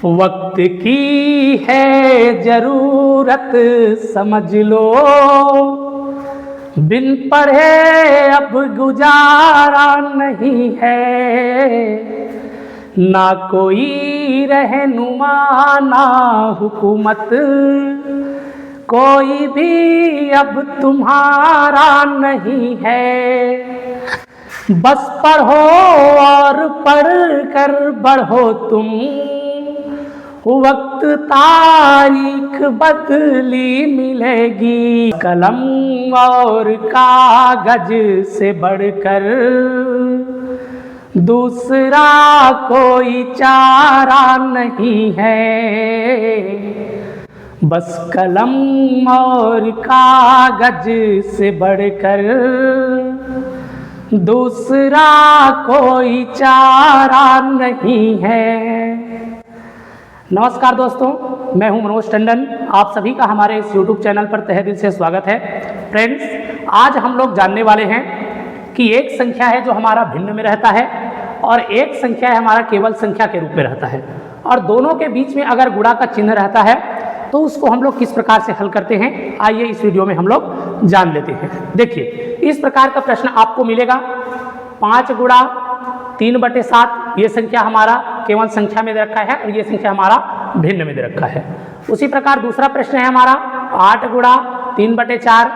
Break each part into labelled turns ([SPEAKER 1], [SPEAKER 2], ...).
[SPEAKER 1] वक्त की है जरूरत समझ लो, बिन पढ़े अब गुजारा नहीं है। ना कोई रहनुमा ना हुकूमत, कोई भी अब तुम्हारा नहीं है। बस पढ़ो और पढ़ कर बढ़ो तुम, वक्त तारीख बदली मिलेगी। कलम और कागज से बढ़कर दूसरा कोई चारा नहीं है। बस कलम और कागज से बढ़कर दूसरा कोई चारा नहीं है। नमस्कार दोस्तों, मैं हूं मनोज टंडन। आप सभी का हमारे इस YouTube चैनल पर तहे दिल से स्वागत है। फ्रेंड्स, आज हम लोग जानने वाले हैं कि एक संख्या है जो हमारा भिन्न में रहता है और एक संख्या है हमारा केवल संख्या के रूप में रहता है, और दोनों के बीच में अगर गुणा का चिन्ह रहता है तो उसको हम लोग किस प्रकार से हल करते हैं, आइए इस वीडियो में हम लोग जान लेते हैं। देखिए, इस प्रकार का प्रश्न आपको मिलेगा 5 गुणा 3/7। ये संख्या हमारा केवल संख्या में दे रखा है और ये संख्या हमारा भिन्न में दे रखा है। उसी प्रकार दूसरा प्रश्न है हमारा 8 गुणा 3/4।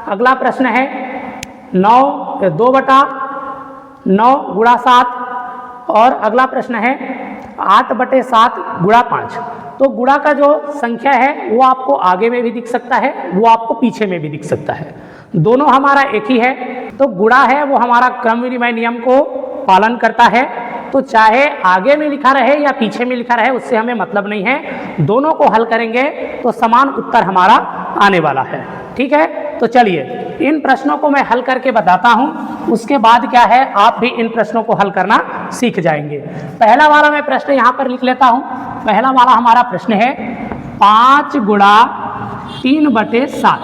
[SPEAKER 1] अगला प्रश्न है 2/9 गुणा 7, और अगला प्रश्न है 8/7 गुणा 5। तो गुणा का जो संख्या है वो आपको आगे में भी दिख सकता है, वो आपको पीछे में भी दिख सकता है। दोनों हमारा एक ही है। तो गुणा है वो हमारा क्रम विनिमय नियम को पालन करता है, तो चाहे आगे में लिखा रहे या पीछे में लिखा रहे उससे हमें मतलब नहीं है। दोनों को हल करेंगे तो समान उत्तर हमारा आने वाला है। ठीक है, तो चलिए इन प्रश्नों को मैं हल करके बताता हूं, उसके बाद क्या है आप भी इन प्रश्नों को हल करना सीख जाएंगे। पहला वाला मैं प्रश्न यहां पर लिख लेता हूं। पहला वाला हमारा प्रश्न है 5 गुणा 3/7।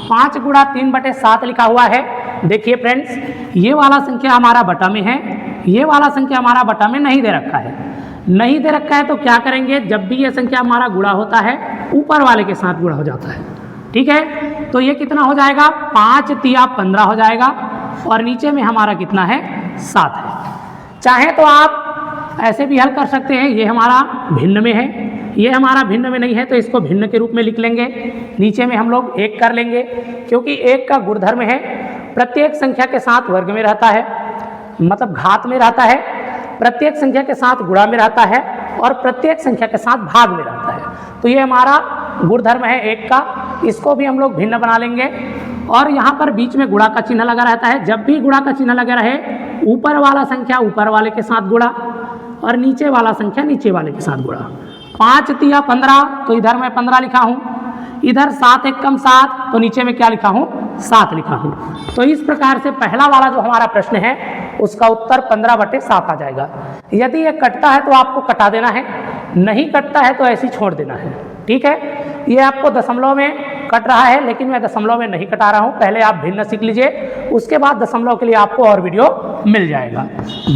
[SPEAKER 1] 5 गुणा 3/7 लिखा हुआ है। देखिए फ्रेंड्स, ये वाला संख्या हमारा बटा में है, ये वाला संख्या हमारा बटा में नहीं दे रखा है। नहीं दे रखा है तो क्या करेंगे, जब भी ये संख्या हमारा गुणा होता है ऊपर वाले के साथ गुणा हो जाता है। ठीक है, तो ये कितना हो जाएगा, 5 तिया 15 हो जाएगा, और नीचे में हमारा कितना है 7 है। चाहे तो आप ऐसे भी हल कर सकते हैं, ये हमारा भिन्न में है, ये हमारा भिन्न में नहीं है तो इसको भिन्न के रूप में लिख लेंगे। नीचे में हम लोग 1 कर लेंगे, क्योंकि 1 का गुणधर्म है प्रत्येक संख्या के साथ वर्ग में रहता है, मतलब घात में रहता है, प्रत्येक संख्या के साथ गुणा में रहता है, और प्रत्येक संख्या के साथ भाग में रहता है। तो ये हमारा गुणधर्म है 1 का, इसको भी हम लोग भिन्न बना लेंगे। और यहाँ पर बीच में गुणा का चिन्ह लगा रहता है। जब भी गुणा का चिन्ह लगा रहे, ऊपर वाला संख्या ऊपर वाले के साथ गुणा और नीचे वाला संख्या नीचे वाले के साथ गुणा। 5 तिया 15, तो इधर मैं 15 लिखा हूँ, इधर 7 एकम 7, तो नीचे में क्या लिखा हूँ 7 लिखा हूँ। तो इस प्रकार से पहला वाला जो हमारा प्रश्न है उसका उत्तर 15/7 आ जाएगा। यदि ये कटता है तो आपको कटा देना है, नहीं कटता है तो ऐसे ही छोड़ देना है। ठीक है, ये आपको दशमलव में कट रहा है, लेकिन मैं दशमलव में नहीं कटा रहा हूँ। पहले आप भिन्न सीख लीजिए, उसके बाद दशमलव के लिए आपको और वीडियो मिल जाएगा।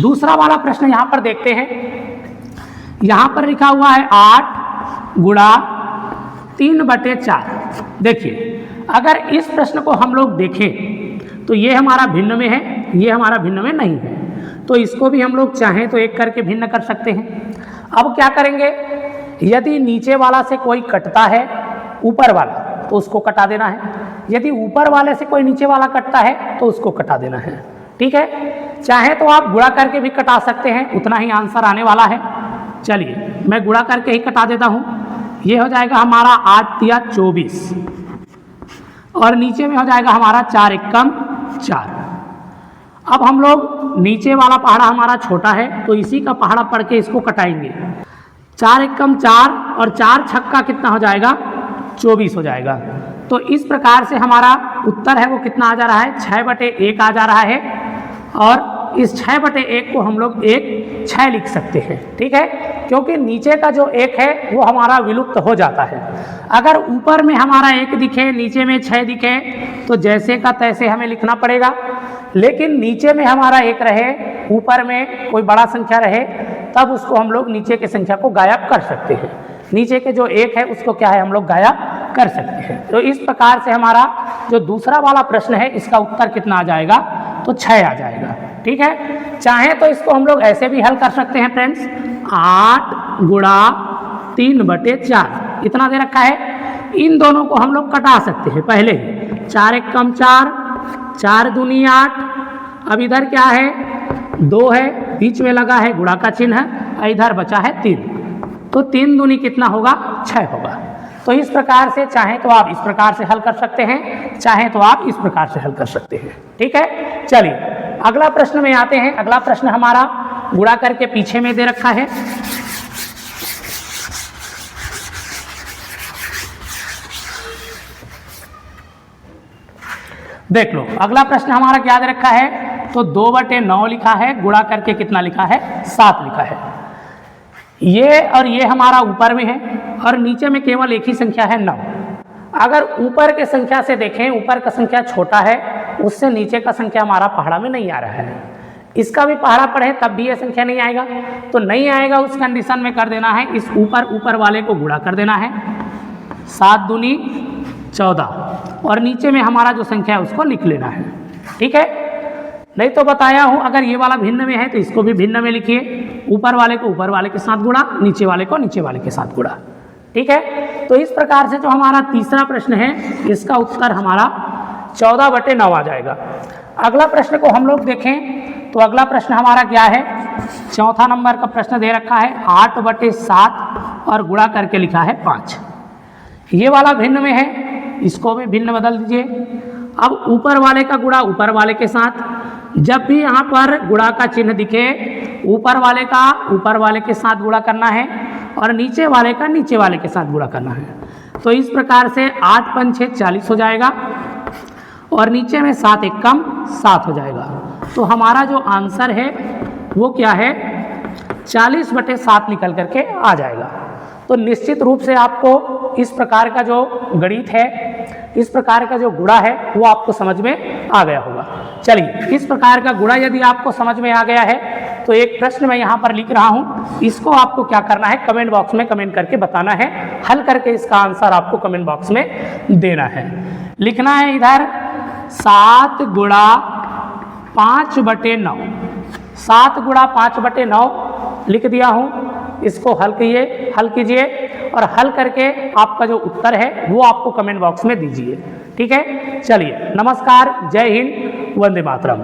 [SPEAKER 1] दूसरा वाला प्रश्न यहाँ पर देखते हैं। यहाँ पर लिखा हुआ है 8 गुणा 3/4। देखिए, अगर इस प्रश्न को हम लोग देखें तो ये हमारा भिन्न में है, ये हमारा भिन्न में नहीं है, तो इसको भी हम लोग चाहें तो 1 करके भिन्न कर सकते हैं। अब क्या करेंगे, यदि नीचे वाला से कोई कटता है ऊपर वाला तो उसको कटा देना है, यदि ऊपर वाले से कोई नीचे वाला कटता है तो उसको कटा देना है। ठीक है, चाहे तो आप गुणा करके भी कटा सकते हैं, उतना ही आंसर आने वाला है। चलिए मैं गुणा करके ही कटा देता हूँ। ये हो जाएगा हमारा 8 तिया 24, और नीचे में हो जाएगा हमारा 4 एकम 4। अब हम लोग नीचे वाला पहाड़ा हमारा छोटा है तो इसी का पहाड़ा पढ़ के इसको कटाएंगे। 4 एकम 4 और 4 छक्का कितना हो जाएगा 24 हो जाएगा। तो इस प्रकार से हमारा उत्तर है वो कितना आ जा रहा है 6/1 आ जा रहा है, और इस 6/1 को हम लोग 6 लिख सकते हैं। ठीक है, क्योंकि नीचे का जो 1 है वो हमारा विलुप्त हो जाता है। अगर ऊपर में हमारा 1 दिखे, नीचे में 6 दिखे, तो जैसे का तैसे हमें लिखना पड़ेगा। लेकिन नीचे में हमारा 1 रहे, ऊपर में कोई बड़ा संख्या रहे, तब उसको हम लोग नीचे की संख्या को गायब कर सकते हैं। नीचे के जो 1 है उसको क्या है हम लोग गायब कर सकते हैं। तो इस प्रकार से हमारा जो दूसरा वाला प्रश्न है इसका उत्तर कितना आ जाएगा, तो 6 आ जाएगा। ठीक है, चाहे तो इसको हम लोग ऐसे भी हल कर सकते हैं फ्रेंड्स, 8 गुणा 3/4 इतना दे रखा है, इन दोनों को हम लोग कटा सकते हैं पहले ही। 4 एक कम 4, 4 दूनी 8, अब इधर क्या है 2 है, बीच में लगा है गुणा का चिन्ह है, इधर बचा है 3, तो 3 दूनी कितना होगा 6 होगा। तो इस प्रकार से चाहे तो आप इस प्रकार से हल कर सकते हैं, चाहे तो आप इस प्रकार से हल कर सकते हैं। ठीक है, चलिए अगला प्रश्न में आते हैं। अगला प्रश्न हमारा गुणा करके पीछे में दे रखा है। देख लो अगला प्रश्न हमारा क्या दे रखा है, तो 2/9 लिखा है, गुणा करके कितना लिखा है 7 लिखा है। ये और ये हमारा ऊपर में है और नीचे में केवल एक ही संख्या है 9। अगर ऊपर के संख्या से देखें, ऊपर का संख्या छोटा है, उससे नीचे का संख्या हमारा पहाड़ा में नहीं आ रहा है। इसका भी पहाड़ा पढ़े तब भी ये संख्या नहीं आएगा, तो नहीं आएगा उस कंडीशन में कर देना है, इस ऊपर वाले को गुणा कर देना है, 7 दूनी 14 और नीचे में हमारा जो संख्या है उसको लिख लेना है। ठीक है, नहीं तो बताया हूं अगर ये वाला भिन्न में है तो इसको भी भिन्न में लिखिए, ऊपर वाले को ऊपर वाले के साथ गुणा, नीचे वाले को नीचे वाले के साथ गुणा। ठीक है, तो इस प्रकार से जो हमारा तीसरा प्रश्न है इसका उत्तर हमारा 14/9 आ जाएगा। अगला प्रश्न को हम लोग देखें तो अगला प्रश्न हमारा क्या है, चौथा नंबर का प्रश्न दे रखा है 8/7 और गुणा करके लिखा है 5। ये वाला भिन्न में है, इसको भी भिन्न बदल दीजिए। अब ऊपर वाले का गुणा ऊपर वाले के साथ, जब भी यहाँ पर गुणा का चिन्ह दिखे ऊपर वाले का ऊपर वाले के साथ गुणा करना है और नीचे वाले का नीचे वाले के साथ गुणा करना है। तो इस प्रकार से 8 5 6 40 हो जाएगा और नीचे में 7 एक कम 7 हो जाएगा। तो हमारा जो आंसर है वो क्या है 40/7 निकल करके आ जाएगा। तो निश्चित रूप से आपको इस प्रकार का जो गणित है, इस प्रकार का जो गुणा है वो आपको समझ में आ गया होगा। चलिए, इस प्रकार का गुणा यदि आपको समझ में आ गया है तो एक प्रश्न मैं यहाँ पर लिख रहा हूँ, इसको आपको क्या करना है कमेंट बॉक्स में कमेंट करके बताना है, हल करके इसका आंसर आपको कमेंट बॉक्स में देना है। लिखना है इधर 7 गुणा 5/9, 7 गुणा 5/9 लिख दिया हूँ। इसको हल कीजिए और हल करके आपका जो उत्तर है वो आपको कमेंट बॉक्स में दीजिए। ठीक है, चलिए नमस्कार, जय हिंद, वंदे मातरम।